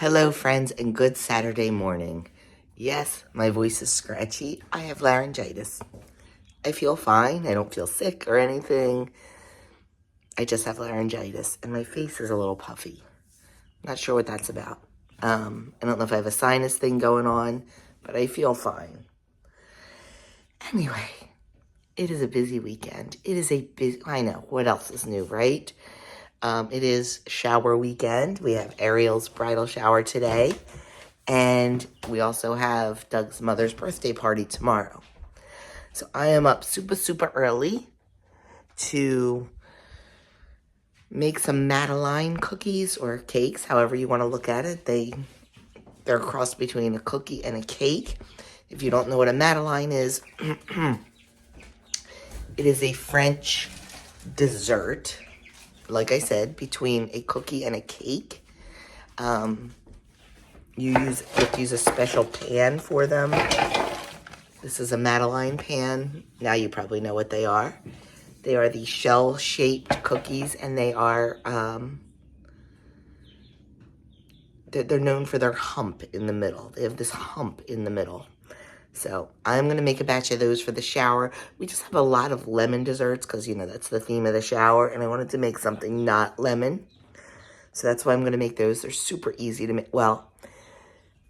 Hello, friends, and good Saturday morning. Yes, my voice is scratchy. I have laryngitis. I feel fine. I don't feel sick or anything. I just have laryngitis, and my face is a little puffy. Not sure what that's about. I don't know if I have a sinus thing going on, but I feel fine. Anyway, it is a busy weekend. I know, what else is new, right? It is shower weekend. We have Ariel's bridal shower today. And we also have Doug's mother's birthday party tomorrow. So I am up super early to make some Madeleine cookies or cakes, however you want to look at it. They're a cross between a cookie and a cake. If you don't know what a Madeleine is, it is a French dessert, like I said, between a cookie and a cake. You have to use a special pan for them. This is a Madeleine pan. Now you probably know what they are. They are the shell-shaped cookies, and they are, they're known for their hump in the middle. They have this hump in the middle. So I'm going to make a batch of those for the shower. We just have a lot of lemon desserts because, you know, that's the theme of the shower, and I wanted to make something not lemon. So that's why I'm going to make those. They're super easy to make. Well,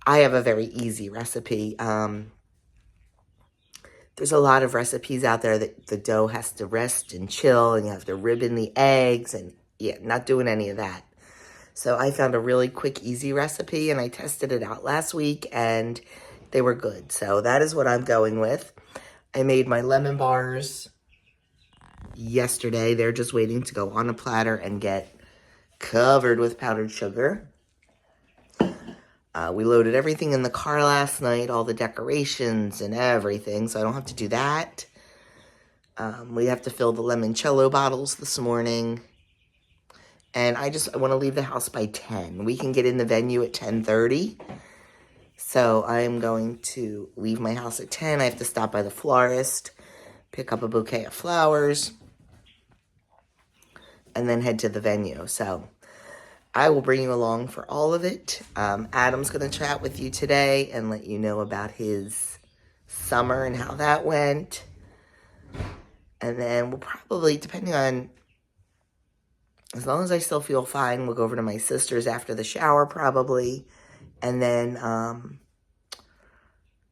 I have a very easy recipe. There's a lot of recipes out there that the dough has to rest and chill, and you have to ribbon the eggs, and yeah, not doing any of that. So I found a really quick, easy recipe, and I tested it out last week, and they were good. So that is what I'm going with. I made my lemon bars yesterday. They're just waiting to go on a platter and get covered with powdered sugar. We loaded everything in the car last night, all the decorations and everything, so I don't have to do that. We have to fill the limoncello bottles this morning. And I want to leave the house by 10. We can get in the venue at 10:30. So I am going to leave my house at 10. I have to stop by the florist, pick up a bouquet of flowers, and then head to the venue. So I will bring you along for all of it. Adam's going to chat with you today and let you know about his summer and how that went. And then we'll probably, depending on, as long as I still feel fine, we'll go over to my sister's after the shower probably. And then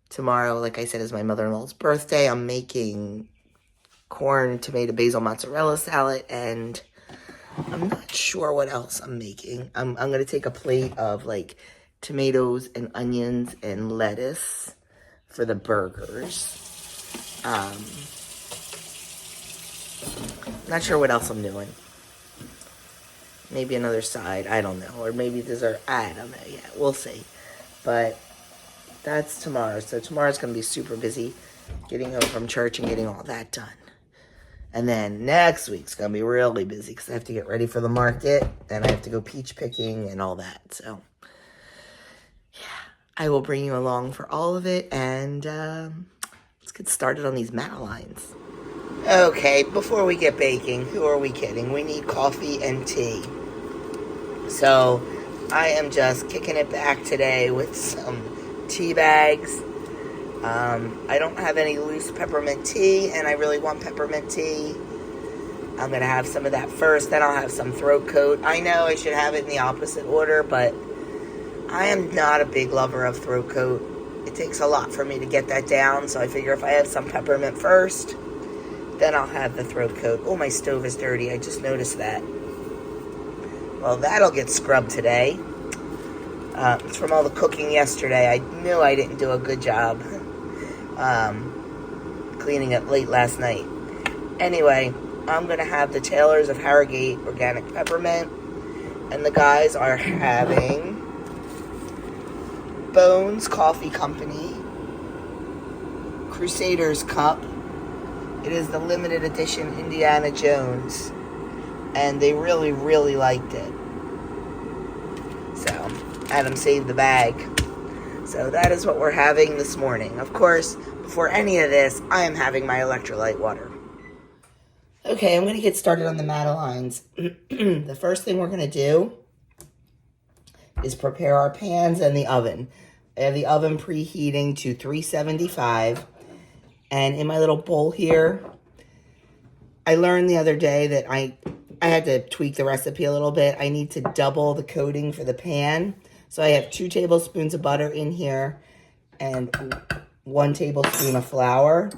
tomorrow, like I said, is my mother-in-law's birthday. I'm making corn, tomato, basil, mozzarella salad, and I'm not sure what else I'm making. I'm going to take a plate of, like, tomatoes and onions and lettuce for the burgers. Not sure what else I'm doing. Maybe another side, I don't know. Or maybe dessert, I don't know yet. We'll see. But that's tomorrow. So tomorrow's going to be super busy getting home from church and getting all that done. And then next week's going to be really busy because I have to get ready for the market. And I have to go peach picking and all that. So, yeah, I will bring you along for all of it. And let's get started on these Madeleines. Okay, before we get baking, who are we kidding? We need coffee and tea. So I am just kicking it back today with some tea bags. I don't have any loose peppermint tea, and I really want peppermint tea. I'm going to have some of that first, then I'll have some throat coat. I know I should have it in the opposite order, but I am not a big lover of throat coat. It takes a lot for me to get that down, so I figure if I have some peppermint first, then I'll have the throat coat. Oh, my stove is dirty. I just noticed that. Well, that'll get scrubbed today. It's from all the cooking yesterday. I knew I didn't do a good job cleaning it late last night. Anyway, I'm going to have the Taylors of Harrogate Organic Peppermint. And the guys are having Bones Coffee Company Crusaders Cup. It is the limited edition Indiana Jones. And they really liked it. So Adam saved the bag. So that is what we're having this morning. Of course, before any of this, I am having my electrolyte water. Okay, I'm going to get started on the Madeleines. The first thing we're going to do is prepare our pans and the oven. I have the oven preheating to 375. And in my little bowl here, I learned the other day that I had to tweak the recipe a little bit. I need to double the coating for the pan. So I have 2 tablespoons of butter in here and 1 tablespoon of flour.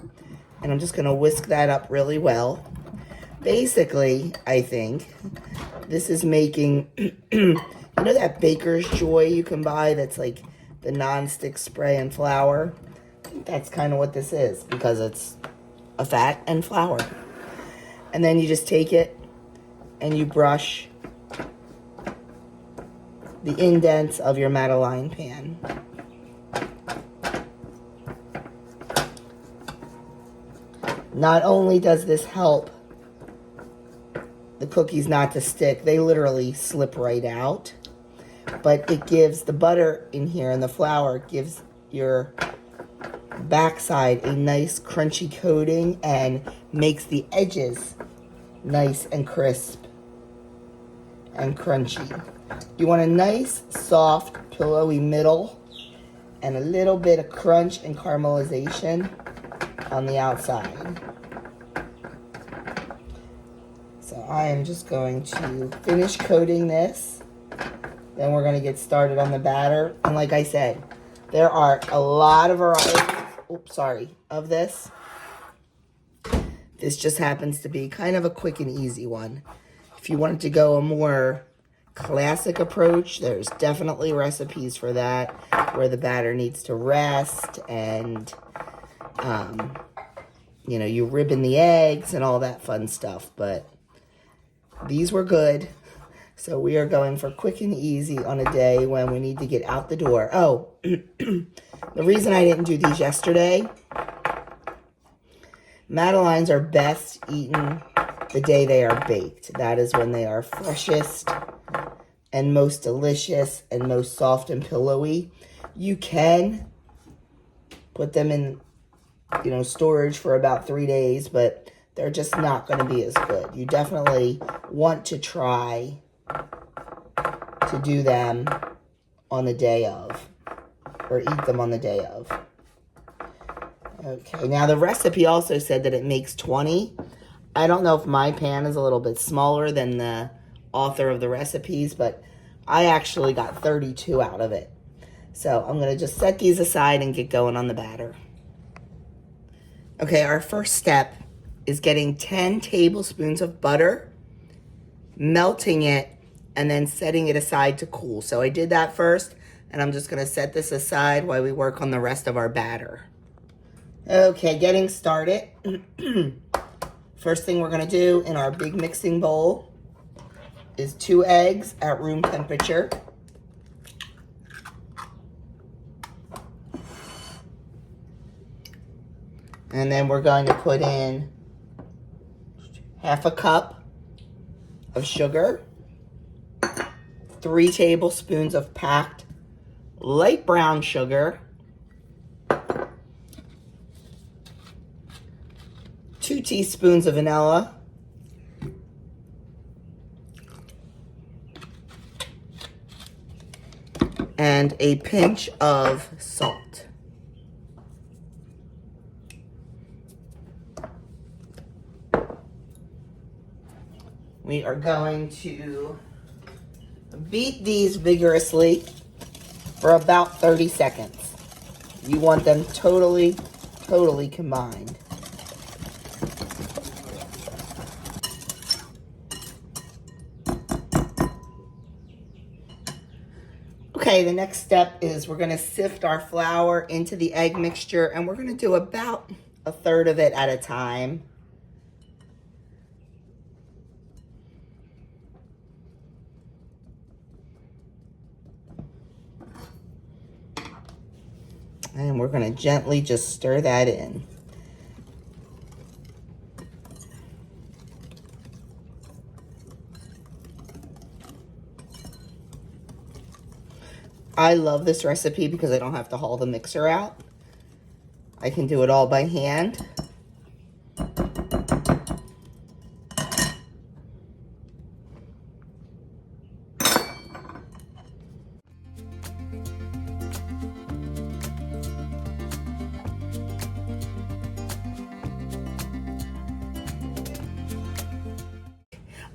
And I'm just going to whisk that up really well. Basically, I think this is making, you know that Baker's Joy you can buy that's like the non-stick spray and flour? That's kind of what this is because it's a fat and flour. And then you just take it and you brush the indents of your Madeleine pan. Not only does this help the cookies not to stick, they literally slip right out, but it gives the butter in here and the flour gives your backside a nice crunchy coating and makes the edges nice and crisp and crunchy. You want a nice, soft, pillowy middle and a little bit of crunch and caramelization on the outside. So I am just going to finish coating this. Then we're going to get started on the batter. And like I said, there are a lot of varieties, of this. This just happens to be kind of a quick and easy one. If you wanted to go a more classic approach, there's definitely recipes for that, where the batter needs to rest and, you know, you ribbon the eggs and all that fun stuff. But these were good. So we are going for quick and easy on a day when we need to get out the door. Oh, the reason I didn't do these yesterday, Madeleines are best eaten the day they are baked. That is when they are freshest and most delicious and most soft and pillowy. You can put them in, you know, storage for about 3 days, but they're just not going to be as good. You definitely want to try to do them on the day of, or eat them on the day of. Okay, now the recipe also said that it makes 20. I don't know if my pan is a little bit smaller than the author of the recipes, but I actually got 32 out of it. So I'm going to just set these aside and get going on the batter. Okay, our first step is getting 10 tablespoons of butter, melting it, and then setting it aside to cool. So I did that first, and I'm just going to set this aside while we work on the rest of our batter. Okay, getting started. First thing we're going to do in our big mixing bowl is 2 eggs at room temperature. And then we're going to put in 1/2 cup of sugar, 3 tablespoons of packed light brown sugar, 2 teaspoons of vanilla, and a pinch of salt. We are going to beat these vigorously for about 30 seconds. You want them totally combined. Okay, the next step is we're going to sift our flour into the egg mixture, and we're going to do about 1/3 of it at a time. And we're going to gently just stir that in. I love this recipe because I don't have to haul the mixer out. I can do it all by hand.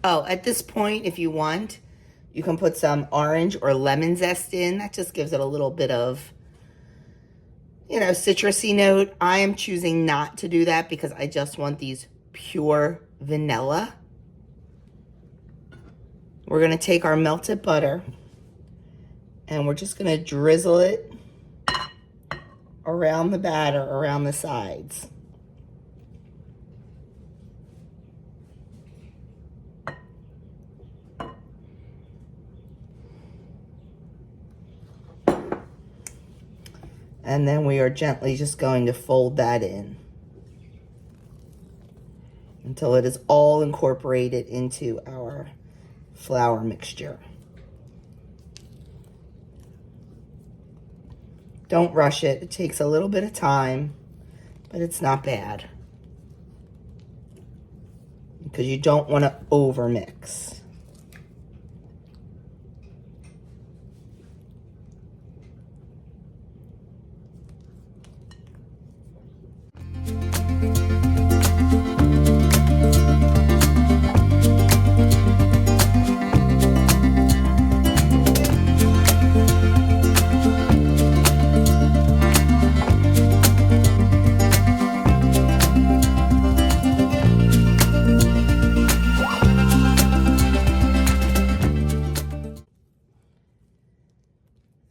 Oh, at this point, if you want, you can put some orange or lemon zest in. That just gives it a little bit of, you know, citrusy note. I am choosing not to do that because I just want these pure vanilla. We're going to take our melted butter and we're just going to drizzle it around the batter, around the sides. And then we are gently just going to fold that in until it is all incorporated into our flour mixture. Don't rush it. It takes a little bit of time, but it's not bad because you don't want to overmix.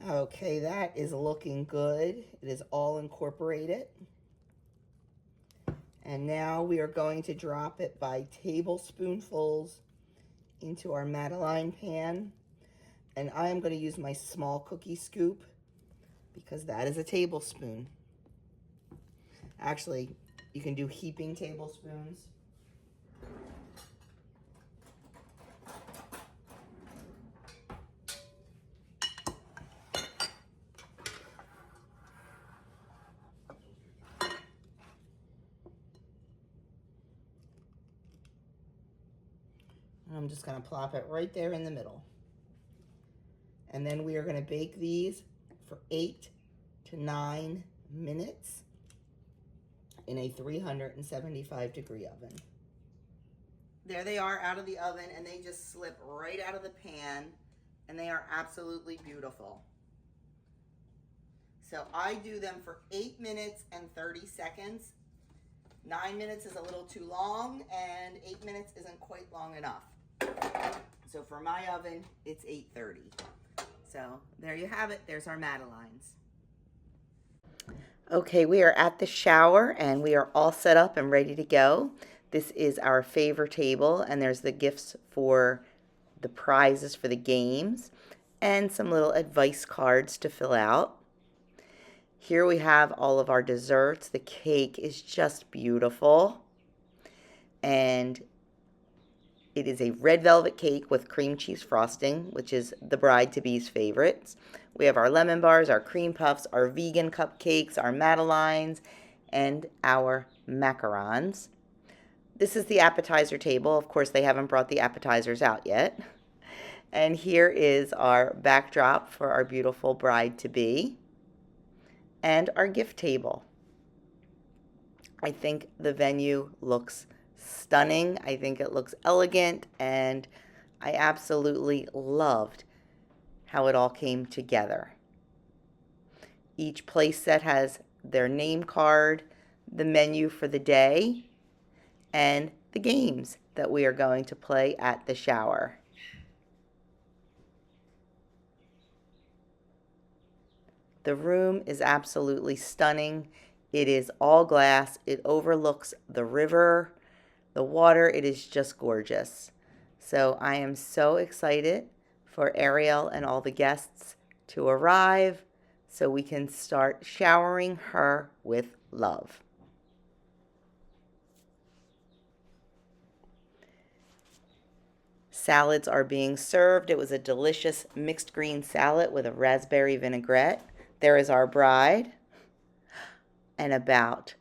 Okay, that is looking good. It is all incorporated. And now we are going to drop it by tablespoonfuls into our Madeleine pan. And I am going to use my small cookie scoop because that is a tablespoon. Actually, you can do heaping tablespoons. I'm just going to plop it right there in the middle. And then we are going to bake these for 8 to 9 minutes in a 375-degree oven. There they are out of the oven, and they just slip right out of the pan, and they are absolutely beautiful. So I do them for 8 minutes and 30 seconds. 9 minutes is a little too long, and 8 minutes isn't quite long enough. So for my oven, it's 8:30. So there you have it. There's our Madeleines. Okay, we are at the shower and we are all set up and ready to go. This is our favor table, and there's the gifts for the prizes for the games and some little advice cards to fill out. Here we have all of our desserts. The cake is just beautiful, and it is a red velvet cake with cream cheese frosting, which is the bride-to-be's favorites. We have our lemon bars, our cream puffs, our vegan cupcakes, our Madeleines, and our macarons. This is the appetizer table. Of course, they haven't brought the appetizers out yet. And here is our backdrop for our beautiful bride-to-be and our gift table. I think the venue looks stunning. I think it looks elegant, and I absolutely loved how it all came together. Each place set has their name card, the menu for the day, and the games that we are going to play at the shower. The room is absolutely stunning. It is all glass. It overlooks the river, the water. It is just gorgeous. So I am so excited for Ariel and all the guests to arrive so we can start showering her with love. Salads are being served. It was a delicious mixed green salad with a raspberry vinaigrette. There is our bride. And about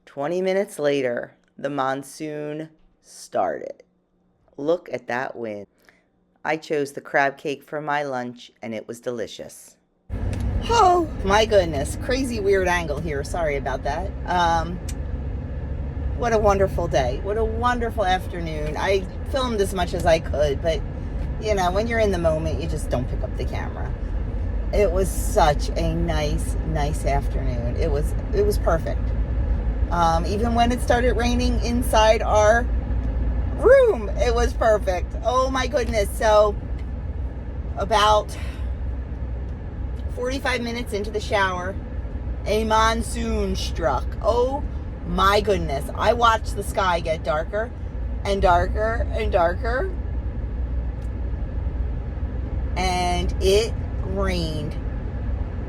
20 minutes later, the monsoon started. Look at that wind. I chose the crab cake for my lunch, and it was delicious. Oh my goodness, crazy weird angle here. Sorry about that. What a wonderful day. What a wonderful afternoon. I filmed as much as I could, but, you know, when you're in the moment, you just don't pick up the camera. It was such a nice afternoon. It was perfect. Even when it started raining inside our room, it was perfect. Oh my goodness. So about 45 minutes into the shower, a monsoon struck. Oh my goodness. I watched the sky get darker and darker and darker. And it rained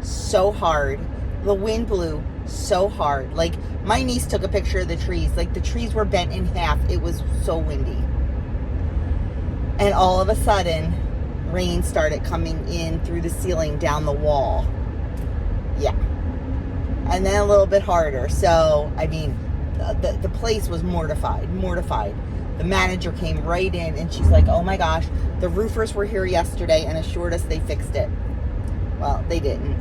so hard. The wind blew so hard. Like, my niece took a picture of the trees. Like, the trees were bent in half. It was so windy. And all of a sudden, rain started coming in through the ceiling down the wall. Yeah. And then a little bit harder. So, I mean, the place was mortified. The manager came right in and she's like, oh my gosh, the roofers were here yesterday and assured us they fixed it. Well, they didn't.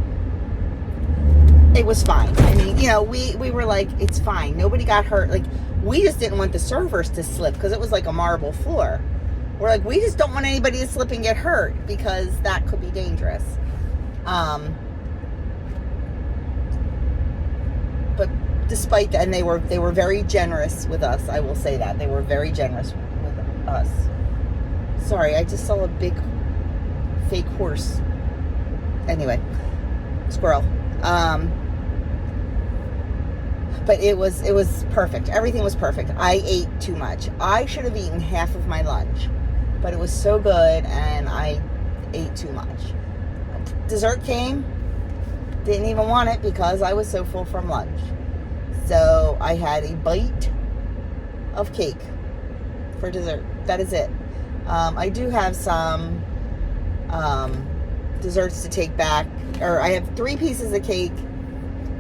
It was fine. I mean, you know, we were like, it's fine. Nobody got hurt. Like, we just didn't want the servers to slip because it was like a marble floor. We're like, we just don't want anybody to slip and get hurt because that could be dangerous. But despite that, and they were very generous with us. I will say that. They were very generous with us. Sorry, I just saw a big fake horse. Anyway, squirrel. But it was perfect. Everything was perfect. I ate too much. I should have eaten half of my lunch, but it was so good and I ate too much. Dessert came. Didn't even want it because I was so full from lunch. So I had a bite of cake for dessert. That is it. I do have some desserts to take back. Or I have 3 pieces of cake.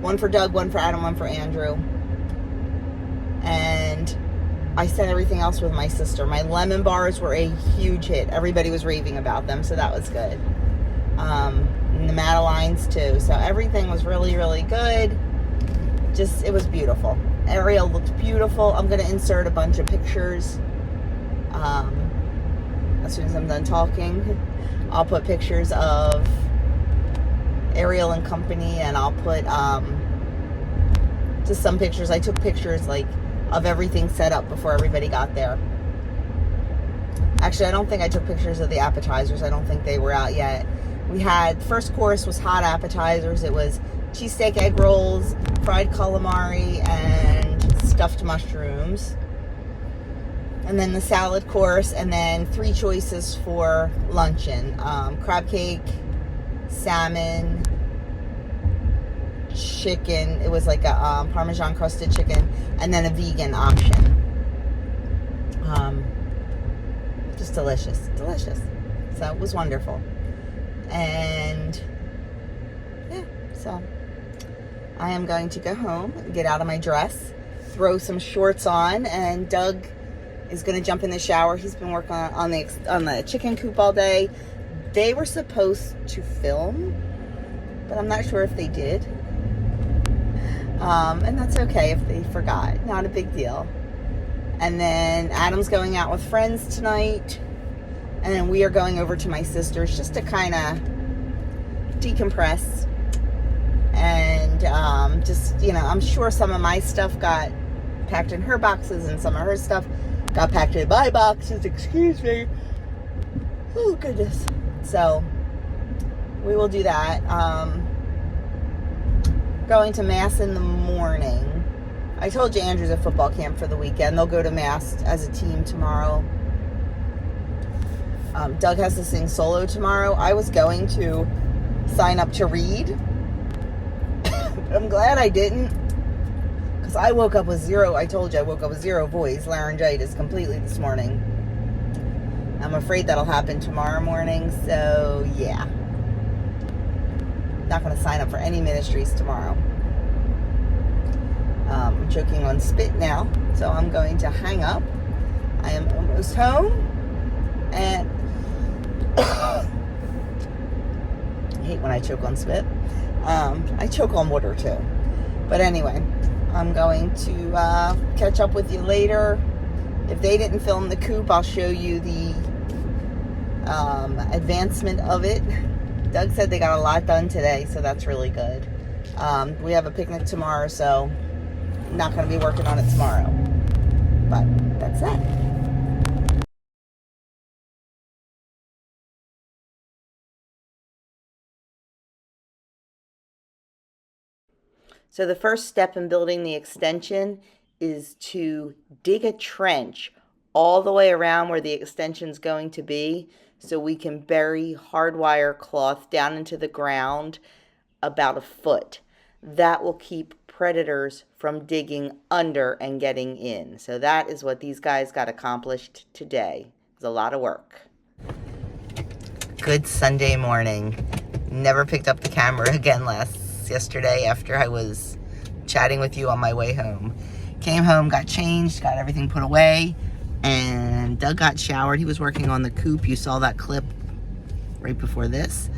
One for Doug, one for Adam, one for Andrew. And I sent everything else with my sister. My lemon bars were a huge hit. Everybody was raving about them, so that was good. And the Madelines too. So everything was really, really good. Just, it was beautiful. Ariel looked beautiful. I'm going to insert a bunch of pictures. As soon as I'm done talking, I'll put pictures of Ariel and company, and I'll put just some pictures. I took pictures like of everything set up before everybody got there. Actually, I don't think I took pictures of the appetizers. I don't think they were out yet. We had, first course was hot appetizers. It was cheesesteak egg rolls, fried calamari, and stuffed mushrooms. And then the salad course, and then 3 choices for luncheon. Crab cake, salmon, chicken. It was like a Parmesan crusted chicken, and then a vegan option. Just delicious. So it was wonderful. And yeah, so I am going to go home, get out of my dress, throw some shorts on, and Doug is going to jump in the shower. He's been working on the chicken coop all day. They were supposed to film, but I'm not sure if they did. And that's okay if they forgot. Not a big deal. And then Adam's going out with friends tonight. And then we are going over to my sister's just to kind of decompress. And just, you know, I'm sure some of my stuff got packed in her boxes and some of her stuff got packed in my boxes. Excuse me. Oh, goodness. So we will do that. Going to Mass in the morning. I told you Andrew's at football camp for the weekend. They'll go to Mass as a team tomorrow. Doug has to sing solo tomorrow. I was going to sign up to read. I'm glad I didn't. Because I woke up with zero. I told you I woke up with zero voice. Laryngitis completely this morning. I'm afraid that'll happen tomorrow morning. So, yeah. Not going to sign up for any ministries tomorrow. I'm choking on spit now. So I'm going to hang up. I am almost home. And I hate when I choke on spit. I choke on water too. But anyway, I'm going to catch up with you later. If they didn't film the coop, I'll show you the advancement of it. Doug said they got a lot done today, so that's really good. We have a picnic tomorrow, so I'm not going to be working on it tomorrow. But that's that. So the first step in building the extension is to dig a trench all the way around where the extension's going to be, so we can bury hardwire cloth down into the ground about a foot. That will keep predators from digging under and getting in. So that is what these guys got accomplished today. It was a lot of work. Good Sunday morning. Never picked up the camera again yesterday after I was chatting with you on my way home. Came home, got changed, got everything put away, and Doug got showered. He was working on the coop. You saw that clip right before this.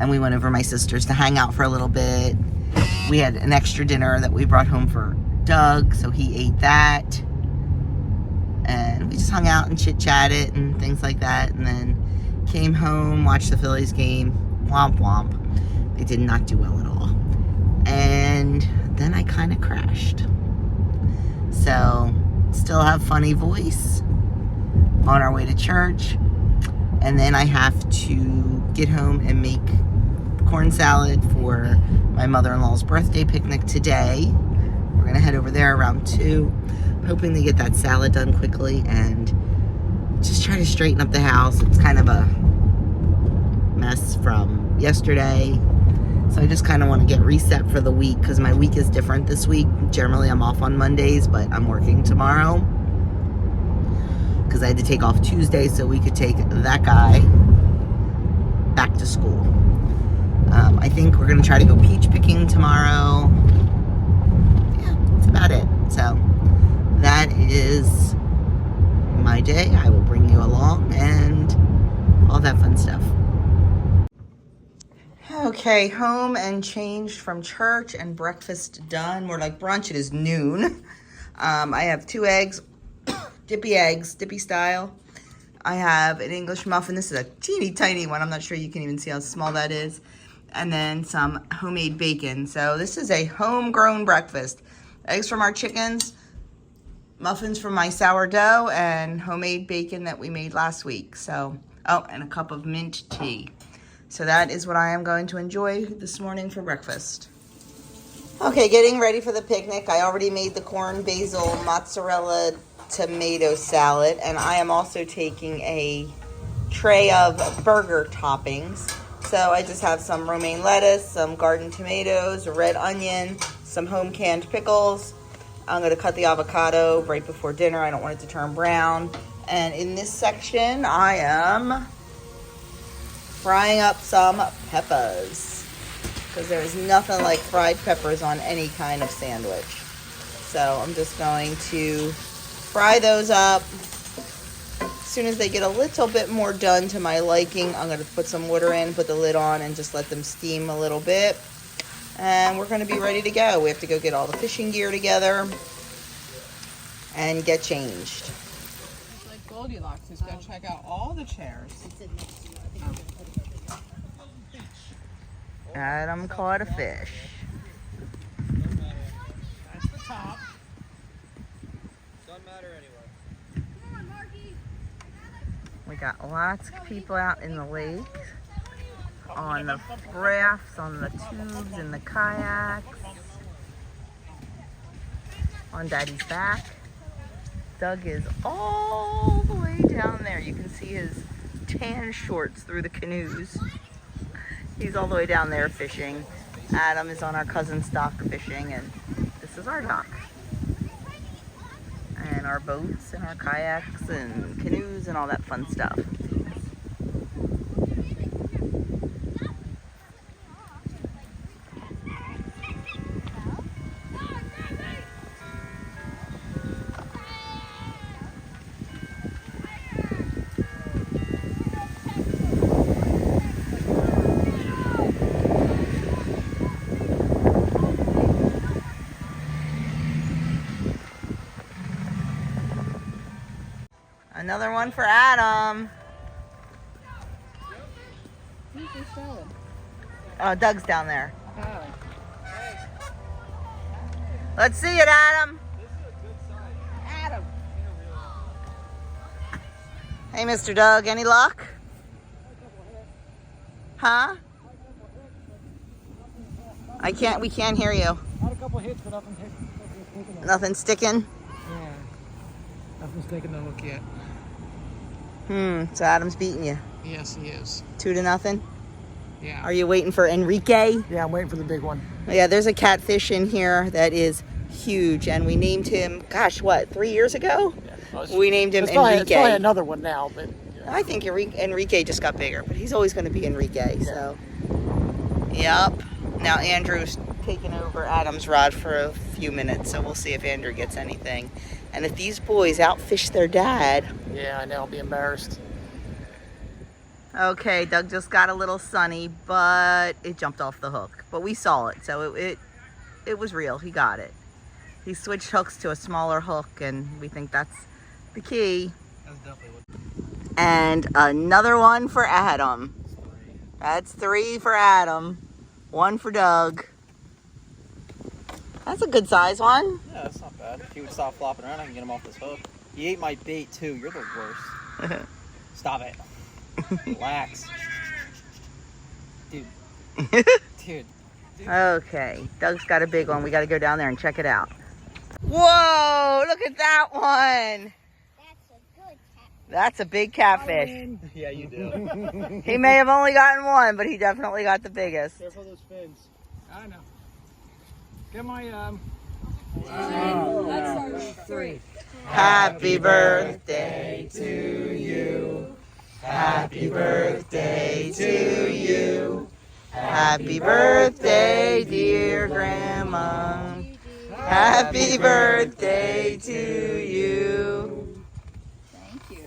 And we went over to my sister's to hang out for a little bit. We had an extra dinner that we brought home for Doug, so he ate that. And we just hung out and chit-chatted and things like that. And then came home, watched the Phillies game. Womp womp. They did not do well at all. And then I kind of crashed. So, still have funny voice. On our way to church. And then I have to get home and make corn salad for my mother-in-law's birthday picnic today. We're going to head over there around 2. I'm hoping to get that salad done quickly and just try to straighten up the house. It's kind of a mess from yesterday. So I just kind of want to get reset for the week because my week is different this week. Generally I'm off on Mondays, but I'm working tomorrow because I had to take off Tuesday so we could take that guy back to school. I think we're going to try to go peach picking tomorrow. Yeah, that's about it. So that is my day. I will bring you along and all that fun stuff. Okay, home and changed from church and breakfast done. More like brunch. It is noon. I have 2 eggs, dippy style. I have an English muffin. This is a teeny tiny one. I'm not sure you can even see how small that is. And then some homemade bacon. So this is a homegrown breakfast. Eggs from our chickens, muffins from my sourdough, and homemade bacon that we made last week. So, oh, and a cup of mint tea. So that is what I am going to enjoy this morning for breakfast. Okay, getting ready for the picnic. I already made the corn, basil, mozzarella, tomato salad, and I am also taking a tray of burger toppings. So I just have some romaine lettuce, some garden tomatoes, a red onion, some home canned pickles. I'm going to cut the avocado right before dinner. I don't want it to turn brown. And in this section, I am frying up some peppers because there is nothing like fried peppers on any kind of sandwich. So I'm just going to fry those up. As soon as they get a little bit more done to my liking, I'm going to put some water in, put the lid on, and just let them steam a little bit. And we're going to be ready to go. We have to go get all the fishing gear together and get changed. It's like Goldilocks. He's going to check out all the chairs. Adam caught a fish. That's the top. Doesn't matter anyway. We got lots of people out in the lake, on the rafts, on the tubes, in the kayaks, on Daddy's back. Doug is all the way down there. You can see his tan shorts through the canoes. He's all the way down there fishing. Adam is on our cousin's dock fishing, and this is our dock. And our boats and our kayaks and canoes and all that fun stuff. Another one for Adam. Who's this showing? Oh, Doug's down there. Oh. Let's see it, Adam. Adam. Hey, Mr. Doug, any luck? Huh? We can't hear you. Had a couple hits, but nothing hit. Nothing sticking? Yeah. Nothing's taking the hook yet. So Adam's beating you. Yes, he is. 2-0? Yeah. Are you waiting for Enrique? Yeah, I'm waiting for the big one. Yeah, there's a catfish in here that is huge, and we named him, gosh, what, 3 years ago? Yeah. We named him It's Enrique. probably another one now, but... Yeah. I think Enrique just got bigger, but he's always going to be Enrique, so. Yep. Now Andrew's taking over Adam's rod for a few minutes, so we'll see if Andrew gets anything. And if these boys outfish their dad. Yeah, I know. I'll be embarrassed. Okay, Doug just got a little sunny, but it jumped off the hook. But we saw it, so it was real. He got it. He switched hooks to a smaller hook, and we think that's the key. That's definitely what... And another one for Adam. That's 3 for Adam. 1 for Doug. That's a good size one. Yeah, that's not bad. If he would stop flopping around, I can get him off this hook. He ate my bait too. You're the worst. Stop it. Relax. Dude. Dude. Okay, Doug's got a big one. We got to go down there and check it out. Whoa, look at that one. That's a big catfish. Yeah, you do. He may have only gotten one, but he definitely got the biggest. Careful those fins. I know. Get my, Let's 3. Happy birthday to you. Happy birthday to you. Happy birthday, dear Grandma. Happy birthday to you. Thank you.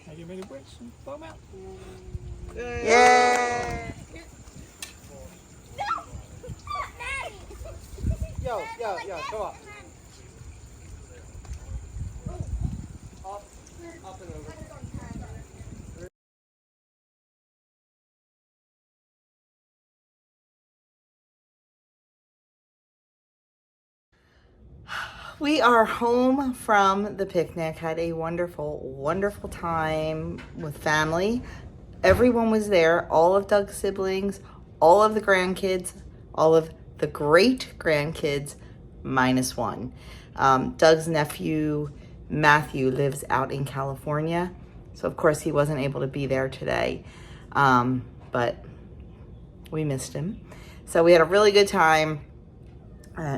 Are you ready to bring some foam out? Yay! Yo, come on. Up and over. We are home from the picnic. Had a wonderful, wonderful time with family. Everyone was there. All of Doug's siblings, all of the grandkids, all of the great grandkids, minus one. Doug's nephew, Matthew, lives out in California. So, of course, he wasn't able to be there today. But we missed him. So we had a really good time.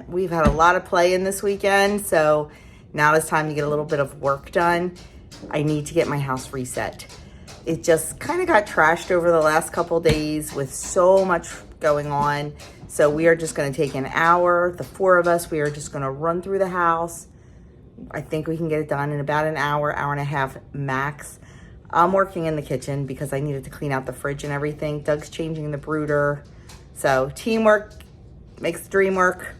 We've had a lot of play in this weekend, so now it's time to get a little bit of work done. I need to get my house reset. It just kind of got trashed over the last couple days with so much going on. So we are just going to take an hour. The 4 of us, we are just going to run through the house. I think we can get it done in about an hour, hour and a half max. I'm working in the kitchen because I needed to clean out the fridge and everything. Doug's changing the brooder. So teamwork makes the dream work.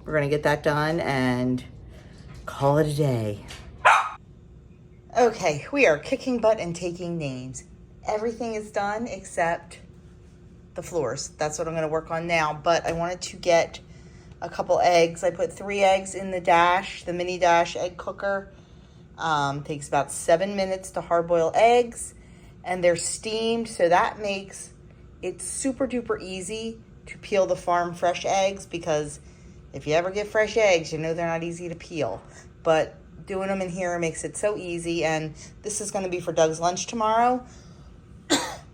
We're going to get that done and call it a day. Okay, we are kicking butt and taking names. Everything is done except the floors. That's what I'm going to work on now. But I wanted to get a couple eggs. I put 3 eggs in the Dash, the mini Dash egg cooker. Takes about 7 minutes to hard boil eggs. And they're steamed, so that makes it super duper easy to peel the farm fresh eggs, because if you ever get fresh eggs, you know they're not easy to peel. But doing them in here makes it so easy. And this is going to be for Doug's lunch tomorrow.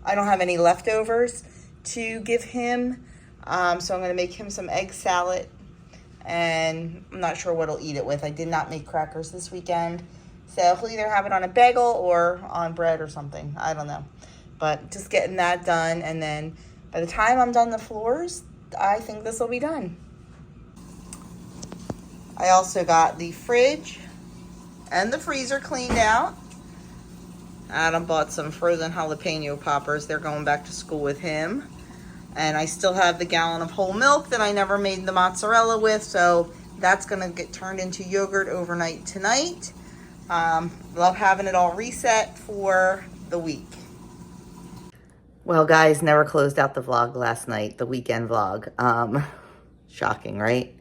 I don't have any leftovers to give him. So I'm going to make him some egg salad. And I'm not sure what he'll eat it with. I did not make crackers this weekend. So he'll either have it on a bagel or on bread or something. I don't know. But just getting that done. And then by the time I'm done the floors, I think this will be done. I also got the fridge and the freezer cleaned out. Adam bought some frozen jalapeno poppers. They're going back to school with him. And I still have the gallon of whole milk that I never made the mozzarella with. So that's going to get turned into yogurt overnight tonight. Love having it all reset for the week. Well, guys, never closed out the vlog last night, the weekend vlog. Shocking, right?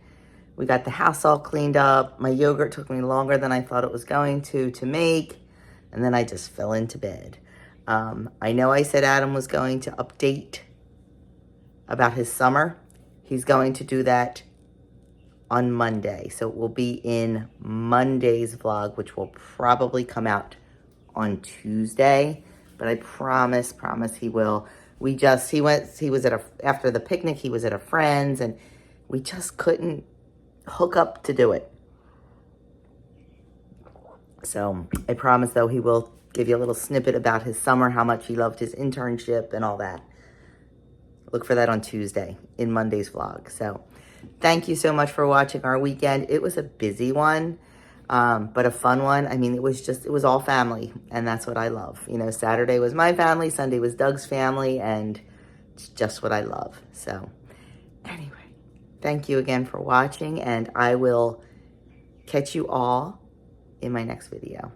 We got the house all cleaned up. My yogurt took me longer than I thought it was going to make. And then I just fell into bed. I know I said Adam was going to update about his summer. He's going to do that on Monday. So it will be in Monday's vlog, which will probably come out on Tuesday. But I promise he will. After the picnic, he was at a friend's and we just couldn't hook up to do it. So I promise, though, he will give you a little snippet about his summer, how much he loved his internship and all that. Look for that on Tuesday in Monday's vlog. So thank you so much for watching our weekend. It was a busy one, but a fun one. I mean, it was all family, and that's what I love. You know, Saturday was my family, Sunday was Doug's family, and it's just what I love. So anyway, thank you again for watching, and I will catch you all in my next video.